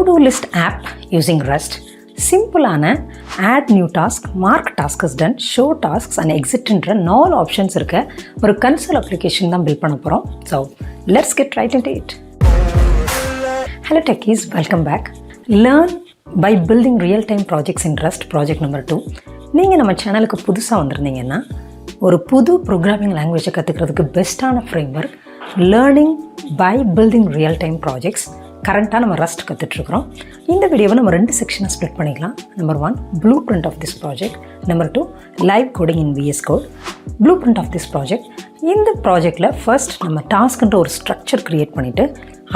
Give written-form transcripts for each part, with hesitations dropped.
todolist app using Rust. சிம்பிளான add new task, mark task as done, show tasks and exit என்ற 4 options இருக்க ஒரு console application தான் build பண்ண போகிறோம். So let's get right into it. Hello techies, welcome back. Learn by building real time projects in Rust project number 2. நீங்கள் நம்ம சேனலுக்கு புதுசாக வந்திருந்தீங்கன்னா ஒரு புது ப்ரோக்ராமிங் லாங்குவேஜை கற்றுக்கிறதுக்கு பெஸ்ட்டான framework learning by building real time projects. கரண்ட்டாக நம்ம Rust கற்றுட்ருக்குறோம். இந்த வீடியோவை நம்ம 2 செக்ஷனாக ஸ்ப்ளிட் பண்ணிக்கலாம். Number 1 blueprint of this project. Number 2 live coding in VS code. Blueprint of this project. இந்த ப்ராஜெக்டில் ஃபர்ஸ்ட் நம்ம டாஸ்க்குன்ற ஒரு ஸ்ட்ரக்சர் க்ரியேட் பண்ணிவிட்டு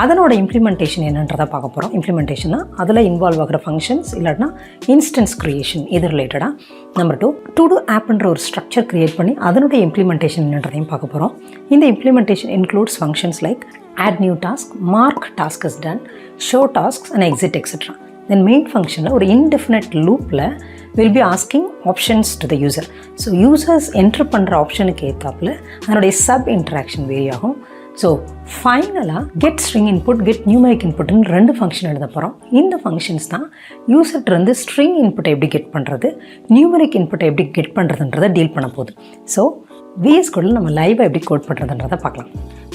அதனோட இம்ப்ளிமெண்டேஷன் என்னன்றதை பார்க்க போகிறோம். இம்ப்ளிமெண்டேஷன்னா அதில் இன்வால்வ் ஆகிற ஃபங்க்ஷன்ஸ் இல்லாட்டினா இன்ஸ்டன்ஸ் க்ரியேஷன் இது ரிலேட்டடாக. நம்பர் 2 TodoAppன்ற ஒரு ஸ்ட்ரக்சர் க்ரியேட் பண்ணி அதனுடைய இம்ப்ளிமெண்டேஷன் என்னன்றதையும் பார்க்க போகிறோம். இந்த implementation includes functions like add new task, mark task as done, show tasks and exit etc. Then main functionல ஒரு indefinite loopல will be asking options to the user. So users enter பண்ணுற ஆப்ஷனுக்கு ஏற்றாப்புல அதனுடைய sub interaction vary ஆகும். So ஃபைனலாக get string input, get numeric இன்புட்னு 2 function எழுத போகிறோம். இந்த ஃபங்க்ஷன்ஸ் தான் யூசர்கிட்டருந்து ஸ்ட்ரிங் இன்புட்டை எப்படி கெட் பண்ணுறது, நியூமரிக் இன்புட்டை எப்படி கெட் பண்ணுறதுன்றதை டீல் பண்ண போகுது. ஸோ VS கோடில் நம்ம லைவாக எப்படி கோட் பண்ணுறதுன்றதை பார்க்கலாம்.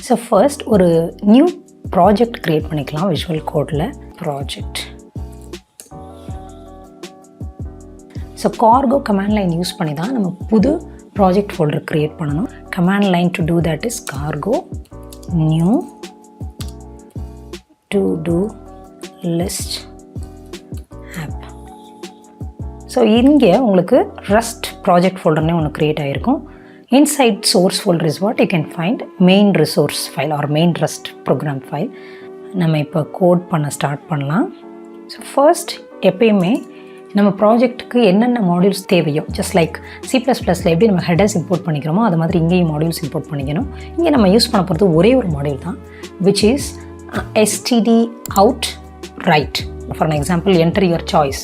ஸோ ஃபர்ஸ்ட் ஒரு நியூ ப்ராஜெக்ட் க்ரியேட் பண்ணிக்கலாம். விஷுவல் கோடில் project. So cargo command line use பண்ணி தான் நம்ம புது ப்ராஜெக்ட் ஃபோல்டர் க்ரியேட் பண்ணணும். Command line to do that is cargo new to-do list app. So இங்கே உங்களுக்கு Rust ப்ராஜெக்ட் ஃபோல்டர்னே ஒன்று க்ரியேட் ஆகிருக்கும். Inside source folder is what you can find main resource file or main Rust program file. நம்ம இப்போ code பண்ண start பண்ணலாம். So first எப்பயுமே நம்ம ப்ராஜெக்ட்டுக்கு என்னென்ன மாடியூல்ஸ் தேவையோ, ஜஸ்ட் லைக் C++ல எப்படி நம்ம ஹெடர்ஸ் இம்போர்ட் பண்ணிக்கிறோமோ அது மாதிரி இங்கேயும் மாடியூல்ஸ் இம்போர்ட் பண்ணிக்கணும். இங்கே நம்ம யூஸ் பண்ண போகிறது ஒரே ஒரு மாடியூல் தான், which is std out write. For an example enter your choice.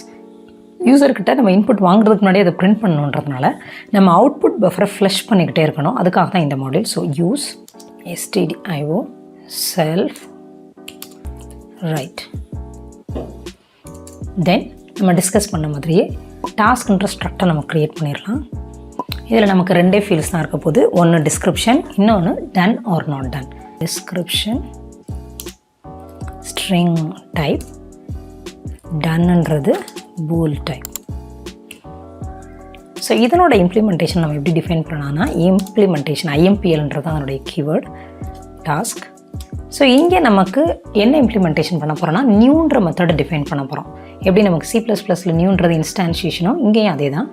யூசர்கிட்ட நம்ம இன்புட் வாங்குறதுக்கு முன்னாடி அதை பிரிண்ட் பண்ணணுன்றதுனால நம்ம அவுட்புட் பஃபரை ஃப்ளஷ் பண்ணிக்கிட்டே இருக்கணும். அதுக்காக தான் இந்த module. So use stdio self write. தென் நம்ம டிஸ்கஸ் பண்ண மாதிரியே டாஸ்க்ன்ற ஸ்ட்ரக்டை நம்ம க்ரியேட் பண்ணிடலாம். இதில் நமக்கு 2 ஃபீல்ட்ஸ் தான் இருக்க போகுது. ஒன்று டிஸ்கிரிப்ஷன், இன்னொன்று done or not done. Description string type, டன்ன்றது bool டைப். ஸோ இதனோட இம்ப்ளிமெண்டேஷன் நம்ம எப்படி டிஃபைன் பண்ணலாம்னா இம்ப்ளிமெண்டேஷன் IMPLன்றது தான் அதனுடைய கீவேர்ட் டாஸ்க். ஸோ இங்கே நமக்கு என்ன இம்ப்ளிமெண்டேஷன் பண்ண போகிறோன்னா நியூன்ற மெத்தடை டிஃபைன் பண்ண போகிறோம். எப்படி நமக்கு C++ல நியூன்றது இன்ஸ்டான்ஷியேஷனோ இங்கேயும் அதே தான்.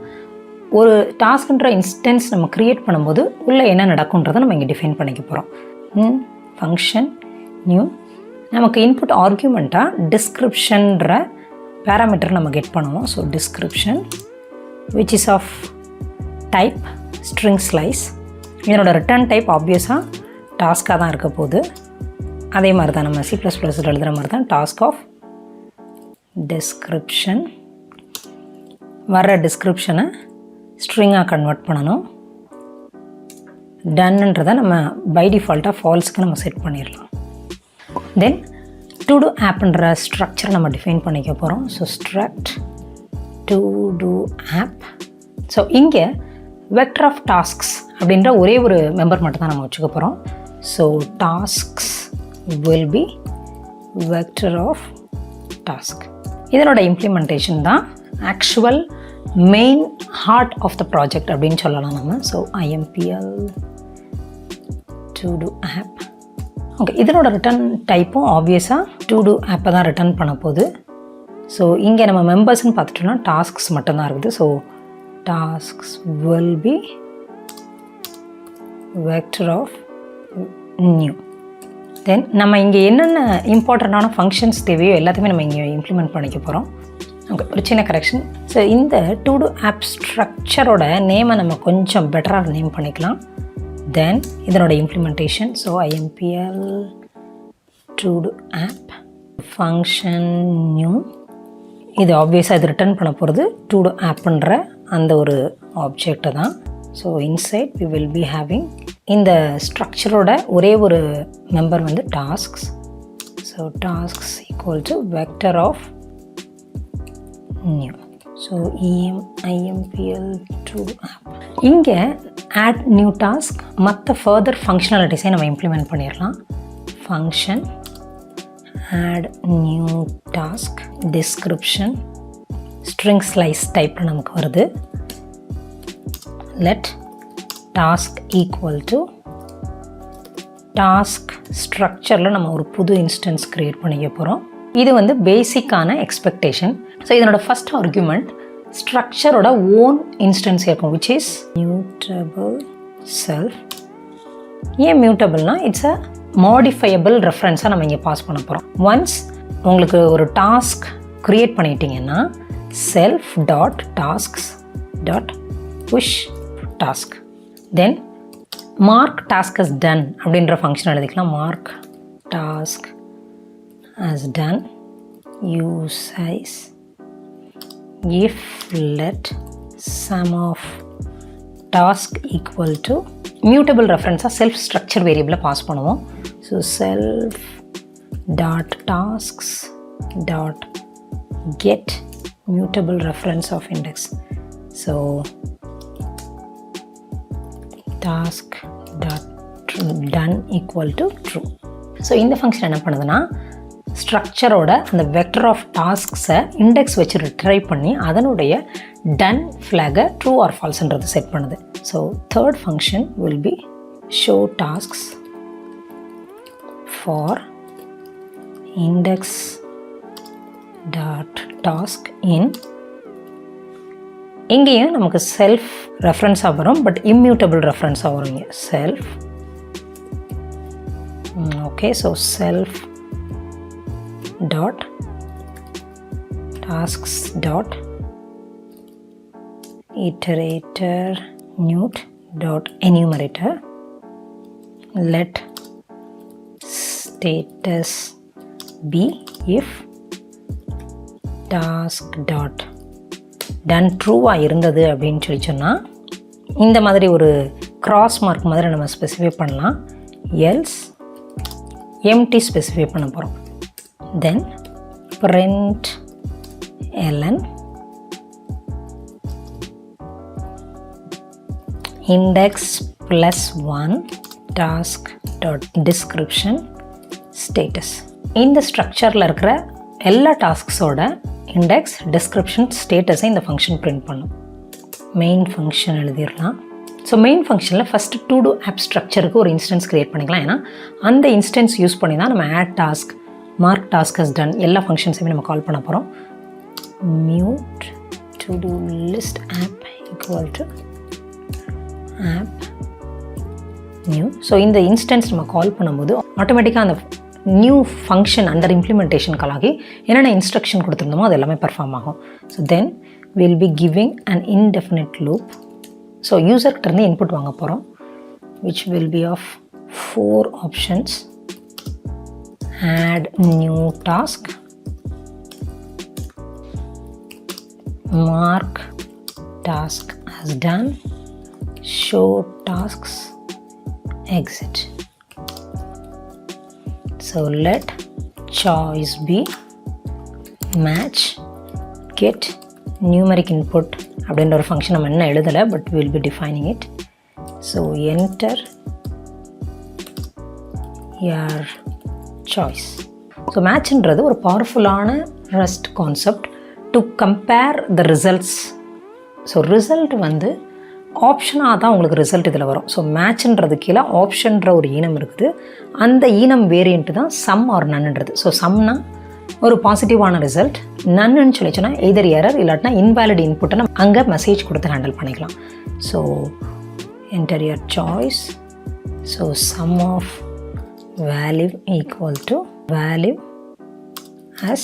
ஒரு டாஸ்க்ன்ற இன்ஸ்டன்ஸ் நம்ம க்ரியேட் பண்ணும்போது உள்ளே என்ன நடக்குன்றதை நம்ம இங்கே டிஃபைன் பண்ணிக்க போகிறோம். ஃபங்க்ஷன் நியூ, நமக்கு இன்புட் ஆர்கியூமெண்ட்டாக டிஸ்கிரிப்ஷன்ற பேராமீட்டர் நம்ம கெட் பண்ணுவோம். So description which is of type string slice. இதனோட ரிட்டர்ன் டைப் ஆப்வியஸாக டாஸ்க்காக தான் இருக்க போகுது. அதே மாதிரி தான் நம்ம C++ல எழுதுகிற மாதிரி தான் டாஸ்க் ஆஃப் டிஸ்கிரிப்ஷன். வர்ற டிஸ்கிரிப்ஷனை ஸ்ட்ரிங்காக கன்வெர்ட் பண்ணணும். டன்ன்றதை நம்ம பை டிஃபால்ட்டாக ஃபால்ஸ்க்கு நம்ம செட் பண்ணிடலாம். தென் TodoAppன்ற ஸ்ட்ரக்சரை நம்ம டிஃபைன் பண்ணிக்க போகிறோம். So struct TodoApp. ஸோ இங்கே வெக்டர் ஆஃப் டாஸ்க்ஸ் அப்படின்ற ஒரே ஒரு மெம்பர் மட்டும் தான் நம்ம வச்சுக்க போகிறோம். So tasks will be vector of task. இதனோட இம்ப்ளிமெண்டேஷன் தான் actual main heart of the project அப்படின்னு சொல்லலாம் நம்ம. So IMPL TodoApp. ஓகே, இதனோட ரிட்டர்ன் டைப்பும் ஆப்வியஸாக TodoApp தான் ரிட்டர்ன் பண்ண போகுது. ஸோ இங்கே நம்ம மெம்பர்ஸ்ன்னு பார்த்துட்டோம்னா டாஸ்க்ஸ் மட்டும்தான் இருக்குது. So tasks will be vector of new. தென் நம்ம இங்கே என்னென்ன இம்பார்ட்டண்ட்டான ஃபங்க்ஷன்ஸ் தேவையோ எல்லாத்தையுமே நம்ம இங்கே இம்ப்ளிமெண்ட் பண்ணிக்க போகிறோம். ஓகே, ஒரு சின்ன கரெக்ஷன். ஸோ இந்த TodoApp ஸ்ட்ரக்சரோட நேமை நம்ம கொஞ்சம் பெட்டராக நேம் பண்ணிக்கலாம். தென் இதனோட implementation. So IMPL TodoApp function new. இது ஆப்வியஸாக இது ரிட்டர்ன் பண்ண போகிறது TodoAppன்ற அந்த ஒரு ஆப்ஜெக்டை தான். So inside we will be having இந்த ஸ்ட்ரக்சரோட ஒரே ஒரு மெம்பர் வந்து tasks. So So tasks equal to vector of new. So impl to app. இங்கே add new task மற்ற further functionalities நம்ம implement பண்ணிடலாம். Function add new task description string slice type நமக்கு வருது. Let task equal to task structureல நம்ம ஒரு புது instance create பண்ணிக்க போகிறோம். இது வந்து பேசிக்கான எக்ஸ்பெக்டேஷன். ஸோ இதனோட ஃபஸ்ட் ஆர்குமெண்ட் ஸ்ட்ரக்சரோட ஓன் இன்ஸ்டன்ஸ் இருக்கும், விச் இஸ் மியூட்டபிள் செல்ஃப். ஏன் மியூட்டபிள்னா இட்ஸ் அ மாடிஃபையபிள் ரெஃபரன்ஸாக நம்ம இங்கே பாஸ் பண்ண போகிறோம். ஒன்ஸ் உங்களுக்கு ஒரு டாஸ்க் க்ரியேட் பண்ணிட்டீங்கன்னா self dot tasks dot push task, then mark task as done அப்படின்ற ஃபங்க்ஷன் எழுதிக்கலாம். Mark task as done use size if let sum of task equal to mutable reference self structure variable pass பண்ணுவோம். So self dot tasks dot get mutable reference of index. So task dot done equal to true. So இந்த function என்ன பண்ணுதுன்னா ஸ்ட்ரக்சரோட அந்த vector of டாஸ்க்ஸை index வச்சு retrieve பண்ணி அதனுடைய டன் ஃப்ளாகை ட்ரூ ஆர் ஃபால்ஸ்ன்றது செட் பண்ணுது. So third function will be show tasks for index dot task in. இங்கேயும் நமக்கு செல்ஃப் ரெஃபரன்ஸாக வரும், பட் இம்மியூட்டபிள் ரெஃபரன்ஸாக வரும் இங்கே self. Okay, so self dot tasks dot iterator newt dot enumerator let status be if task dot done ட்ரூவா இருந்தது அப்படின்னு சொல்லி சொன்னால் இந்த மாதிரி ஒரு கிராஸ் மார்க் மாதிரி நம்ம ஸ்பெசிஃபை பண்ணலாம். எல்ஸ் எம்டி ஸ்பெசிஃபை பண்ண போகிறோம். Then print ln index plus 1 task dot description status. இந்த ஸ்ட்ரக்சரில் இருக்கிற எல்லா டாஸ்க்ஸோட இண்டெக்ஸ் டிஸ்கிரிப்ஷன் ஸ்டேட்டஸை இந்த ஃபங்க்ஷன் பிரிண்ட் பண்ணும். மெயின் ஃபங்க்ஷன் எழுதிடலாம். ஸோ மெயின் ஃபங்க்ஷனில் ஃபஸ்ட்டு டுடோ ஆப் ஸ்ட்ரக்சருக்கு ஒரு இன்ஸ்டன்ஸ் க்ரியேட் பண்ணிக்கலாம். ஏன்னா அந்த இன்ஸ்டன்ஸ் யூஸ் பண்ணி தான் நம்ம add task mark task has done எல்லா ஃபங்க்ஷன்ஸையுமே நம்ம கால் பண்ண போகிறோம். Mute todolist app equal to app new. So இந்த இன்ஸ்டன்ஸ் நம்ம கால் பண்ணும்போது ஆட்டோமேட்டிக்காக அந்த நியூ ஃபங்க்ஷன் அண்டர் இம்ப்ளிமெண்டேஷன் காலாகி என்னென்ன இன்ஸ்ட்ரக்ஷன் கொடுத்துருந்தோமோ அது எல்லாமே பர்ஃபார்ம் ஆகும். So then will be giving an indefinite loop. So யூசர்கிட்டருந்து இன்புட் வாங்க போகிறோம், which will be of 4 options. Add new task, mark task as done, show tasks, exit. So let choice be match get numeric input அப்படின்ற ஒரு function நம்ம என்ன எழுதலை, but will be defining it. So enter your choice. So மேட்ச்ன்றது ஒரு பவர்ஃபுல்லான Rust concept to compare the results. So result வந்து ஆப்ஷனாக தான் உங்களுக்கு ரிசல்ட் இதில் வரும். ஸோ மேட்ச்ன்றது கீழே ஆப்ஷன்ற ஒரு ஈனம் இருக்குது. அந்த ஈனம் வேரியண்ட்டு தான் சம் ஆர் நன்னுன்றது. ஸோ சம்னா ஒரு பாசிட்டிவான ரிசல்ட், நன்னுன்னு சொல்லிச்சோன்னா எதர் எரர் இல்லாட்டினா இன்வேலிட் இன்புட்டை நம்ம அங்கே மெசேஜ் கொடுத்து ஹேண்டில் பண்ணிக்கலாம். So enter your choice. So some of value equal to value as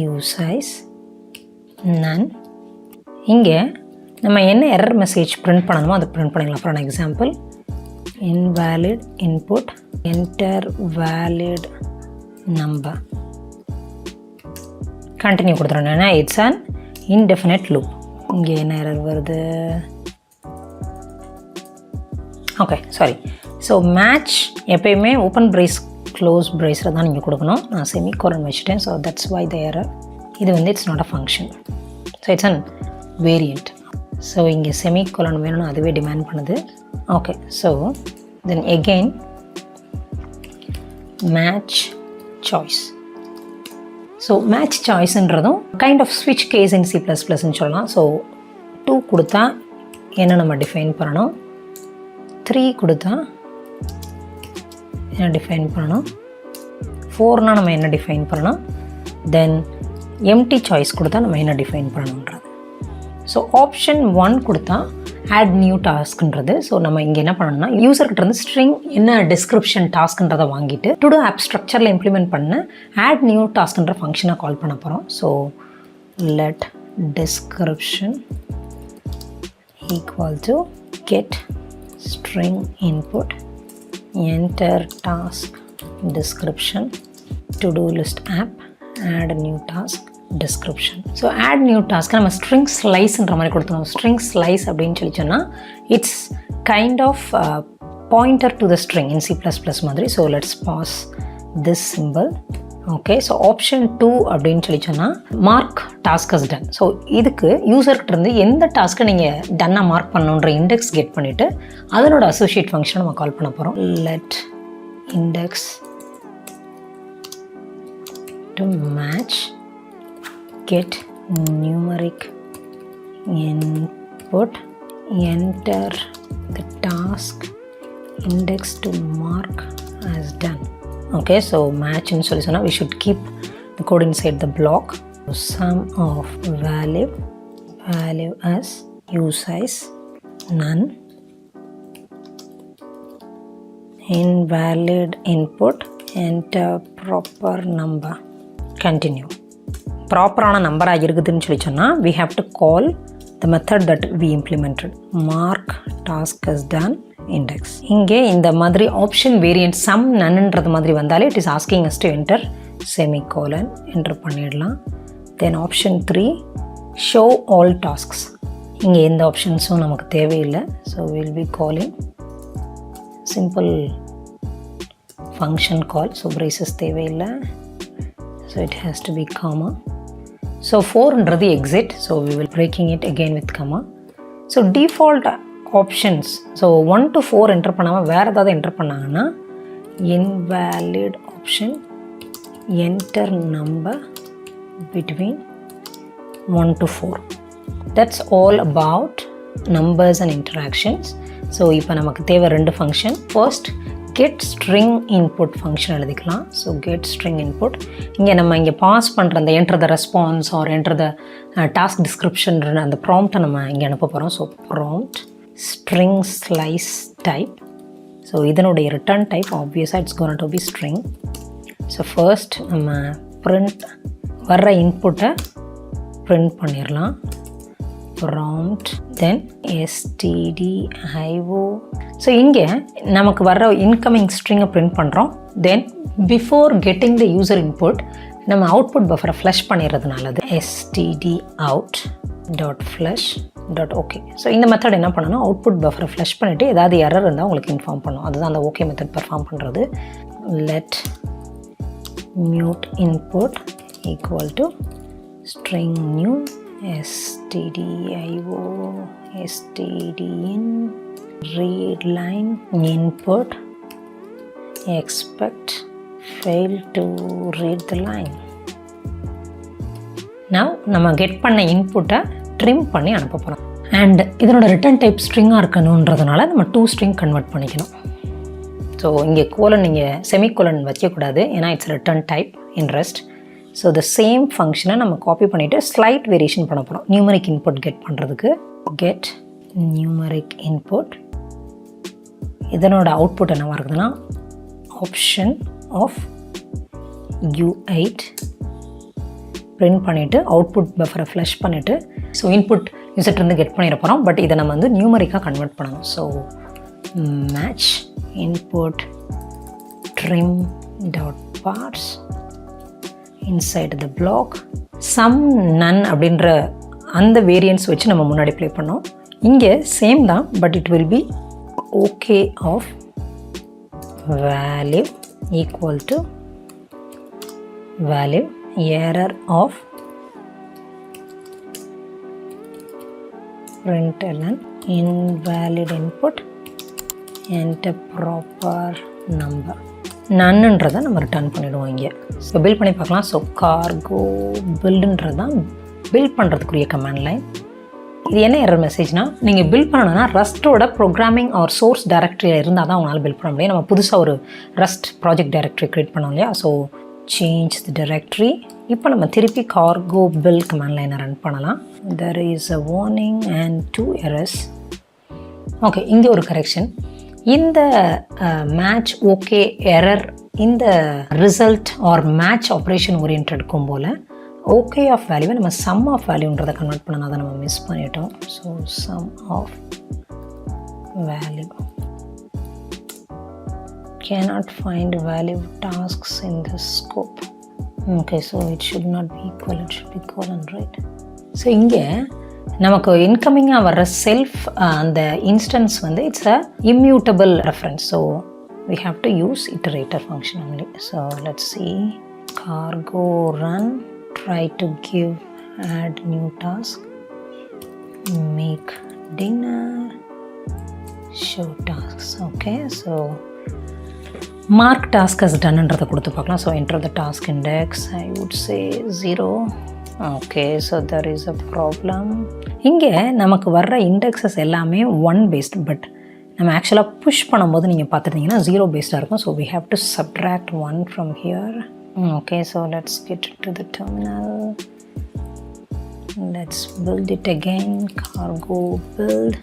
use size none. இங்கே நம்ம என்ன எரர் மெசேஜ் பிரிண்ட் பண்ணணுமோ அதை பிரிண்ட் பண்ணிக்கலாம். For example invalid input enter valid number continue கொடுத்துறோம். ஏன்னா இட்ஸ் அன் இன்டெஃபினைட் லூப். இங்கே என்ன எரர் வருது? Okay, sorry. ஸோ மேட்ச் எப்பயுமே ஓப்பன் பிரேஸ் க்ளோஸ் பிரேஸில் தான் நீங்கள் கொடுக்கணும். நான் செமிகோலன் வச்சுட்டேன். So that's why the error. இது வந்து it's not a function. So it's an variant. So இங்கே செமிகோலன் வேணும்னு அதுவே டிமாண்ட் பண்ணுது. Okay, so then again match choice. So match சாய்ஸ்ன்றதும் கைண்ட் ஆஃப் ஸ்விட்ச் கேஸ் இன் C++ன்னு சொல்லலாம். ஸோ 2 கொடுத்தா என்ன நம்ம டிஃபைன் பண்ணணும், 3 கொடுத்தா என்ன டிஃபைன் பண்ணணும், 4னா நம்ம என்ன டிஃபைன் பண்ணணும், தென் எம்டி சாய்ஸ் கொடுத்தா நம்ம என்ன டிஃபைன் பண்ணணுன்றது. ஸோ ஆப்ஷன் 1 கொடுத்தா ஆட் நியூ டாஸ்க்ன்றது. ஸோ நம்ம இங்கே என்ன பண்ணணும்னா யூசர்கிட்ட இருந்து ஸ்ட்ரிங் என்ன டிஸ்கிரிப்ஷன் டாஸ்க்ன்றதை வாங்கிட்டு டுடோ ஆப் ஸ்ட்ரக்சரில் இம்ப்ளிமெண்ட் பண்ண ஆட் நியூ டாஸ்க்ன்ற ஃபங்க்ஷனை கால் பண்ண போகிறோம். So let description equal to get string input enter task description todolist app add new task description. So add new task நம்ம string sliceன்ற மாதிரி கொடுத்தோம். string slice அப்படின்னு சொல்லி சொன்னால் it's kind of pointer to the string in C++ மாதிரி. So let's pass this symbol. Okay, so option 2 அப்படின்னு சொல்லி சொன்னால் mark task as done. So இதுக்கு யூசர்கிட்ட இருந்து எந்த டாஸ்க்கை நீங்கள் டன்னாக மார்க் பண்ணணுன்ற இண்டெக்ஸ் கெட் பண்ணிவிட்டு அதனோட அசோசியேட் ஃபங்க்ஷனை நம்ம கால் பண்ண போகிறோம். Let index to match get numeric input enter the task index to mark as done. Okay, so match in solution we should keep the code inside the block. So sum of value as usize none, invalid input enter proper number, continue. ப்ராப்பரான நம்பராக இருக்குதுன்னு சொல்லி சொன்னால் we have to call the method that we implemented, mark task as done index. இங்கே இந்த மாதிரி option variant some நன்னுன்றது மாதிரி வந்தாலே it is asking us to enter semicolon enter பண்ணிடலாம். தென் ஆப்ஷன் 3 show all tasks. இங்கே எந்த ஆப்ஷன்ஸும் நமக்கு தேவையில்லை. So we'll be calling simple function call. So braces தேவையில்லை. So it has to be comma. So 4ன்றது exit. So we will breaking it again with comma. So default options. So 1 to 4 enter பண்ணாமல் வேறு ஏதாவது enter பண்ணாங்கன்னா invalid option enter number between 1 to 4. That's all about numbers and interactions. So இப்போ நமக்கு தேவை 2 function. First get string input function எழுதிக்கலாம். So get string input இங்கே நம்ம இங்கே பாஸ் பண்ணுற அந்த enter the response or enter the task description அந்த ப்ராம்ப்டை நம்ம இங்கே அனுப்ப போகிறோம். So prompt string slice type. So இதனுடைய ரிட்டர்ன் டைப் ஆப்வியஸாக it's gonna be string. So first நம்ம print வர்ற இன்புட்டை print பண்ணிடலாம். prompt then stdio. ஸோ இங்கே நமக்கு வர்ற இன்கமிங் ஸ்ட்ரிங்கை பிரிண்ட் பண்ணுறோம். Then before getting the user input நம்ம அவுட்புட் பஃபரை ஃப்ளஷ் பண்ணிடுறதுனால stdout dot flush dot okay. So இந்த மெத்தட் என்ன பண்ணணும், அவுட்புட் பஃபரை ஃப்ளஷ் பண்ணிவிட்டு ஏதாவது எரர் இருந்தால் உங்களுக்கு இன்ஃபார்ம் பண்ணும். அதுதான் அந்த ஓகே மெத்தட் பெர்ஃபார்ம் பண்ணுறது. Let mute input equal to string new stdio stdin read line input expect fail to read the line. now நம்ம கெட் பண்ண இன்புட்டை ட்ரிம் பண்ணி அனுப்ப போகிறோம். அண்ட் இதனோட ரிட்டர்ன் டைப் ஸ்ட்ரிங்காக இருக்கணுன்றதுனால நம்ம 2 ஸ்ட்ரிங் கன்வெர்ட் பண்ணிக்கணும். ஸோ இங்கே கோலன் நீங்கள் செமிகோலன் வைக்கக்கூடாது, ஏன்னா it's return type in rest. So the same ஃபங்க்ஷனை நம்ம காப்பி பண்ணிவிட்டு ஸ்லைட் வேரியேஷன் பண்ண போகிறோம். நியூமரிக் இன்புட் கெட் பண்ணுறதுக்கு கெட் நியூமரிக் இன்புட். இதனோட அவுட்புட் என்னவாக இருக்குதுன்னா ஆப்ஷன் ஆஃப் U8 பிரிண்ட் பண்ணிவிட்டு அவுட்புட் பஃபரை ஃப்ளஷ் பண்ணிவிட்டு ஸோ இன்புட் யூசர்லேருந்து கெட் பண்ணிட போகிறோம். பட் இதை நம்ம வந்து நியூமரிக்காக கன்வெர்ட் பண்ணணும். So match input trim dot parts inside the block sum none அப்படின்ற அந்த வேரியன்ஸ் வச்சு நம்ம முன்னாடி ப்ளே பண்ணோம். இங்கே சேம் தான், but it will be okay of value equal to value error of println invalid input enter proper number. நன்னுன்றதை நம்ம return பண்ணிவிடுவோம் இங்கே. ஸோ பில்ட் பண்ணி பார்க்கலாம். ஸோ கார்கோ பில்டுன்றது தான் பில்ட் பண்ணுறதுக்குரிய கமாண்ட் லைன். இது என்ன எரர் மெசேஜ்னால், நீங்கள் பில்ட் பண்ணணும்னா ரஸ்ட்டோட ப்ரோக்ராமிங் ஆர் சோர்ஸ் டைரக்டரியில் இருந்தால் தான் அவங்களால பில்ட் பண்ண முடியும். நம்ம புதுசாக ஒரு ரஸ்ட் ப்ராஜெக்ட் டைரக்டரி க்ரியேட் பண்ணோம் இல்லையா. So change the directory. இப்போ நம்ம திருப்பி கார்கோ பில்ட் கமாண்ட் லைனை ரன் பண்ணலாம். there is a warning and 2 errors. Okay, இங்கே ஒரு கரெக்ஷன். இந்த மேட்ச் ஓகே எரர் இந்த result or match operation orient போல் ஓகே ஆஃப் வேல்யூவை நம்ம சம் ஆஃப் வேல்யூன்றதை கன்வெர்ட் பண்ணணும். அதை நம்ம மிஸ் பண்ணிட்டோம். So some of value cannot find value tasks in the scope. Okay, so it should not be equal, it should be colon, right? So இங்கே நமக்கு இன்கமிங்காக வர்ற செல்ஃப் அந்த இன்ஸ்டன்ஸ் வந்து it's a immutable reference. So we have to use iterator function only. So let's see, cargo run, try to give add new task, make dinner, show tasks. Okay, so mark task as done ன்றதை கொடுத்து பார்க்கலாம். So enter the task index, I would say 0. Okay, so there is a problem. இங்கே நமக்கு வர்ற indexes எல்லாமே 1 based, but நம்ம ஆக்சுவலாக push பண்ணும்போது நீங்கள் பார்த்துட்டிங்கன்னா 0 பேஸ்டாக இருக்கும். So we have to subtract 1 from here. Okay, so let's get to the terminal. Let's build it again. Cargo build,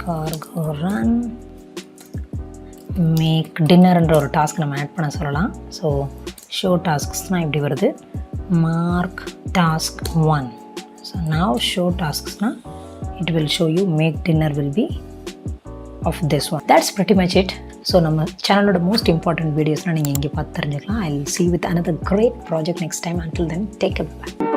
cargo run, make dinner என்ற ஒரு டாஸ்க் நம்ம ஆட் பண்ண சொல்லலாம். ஸோ ஷோ டாஸ்க்ஸ்னால் இப்படி வருது, mark task 1. So now show tasks-na it will show you make dinner will be of this one. That's pretty much it. So நம்ம சேனலோட most important videos நீங்கள் இங்கே பார்த்து தெரிஞ்சுக்கலாம். I'll see you with another great project next time. Until then, take care. Bye.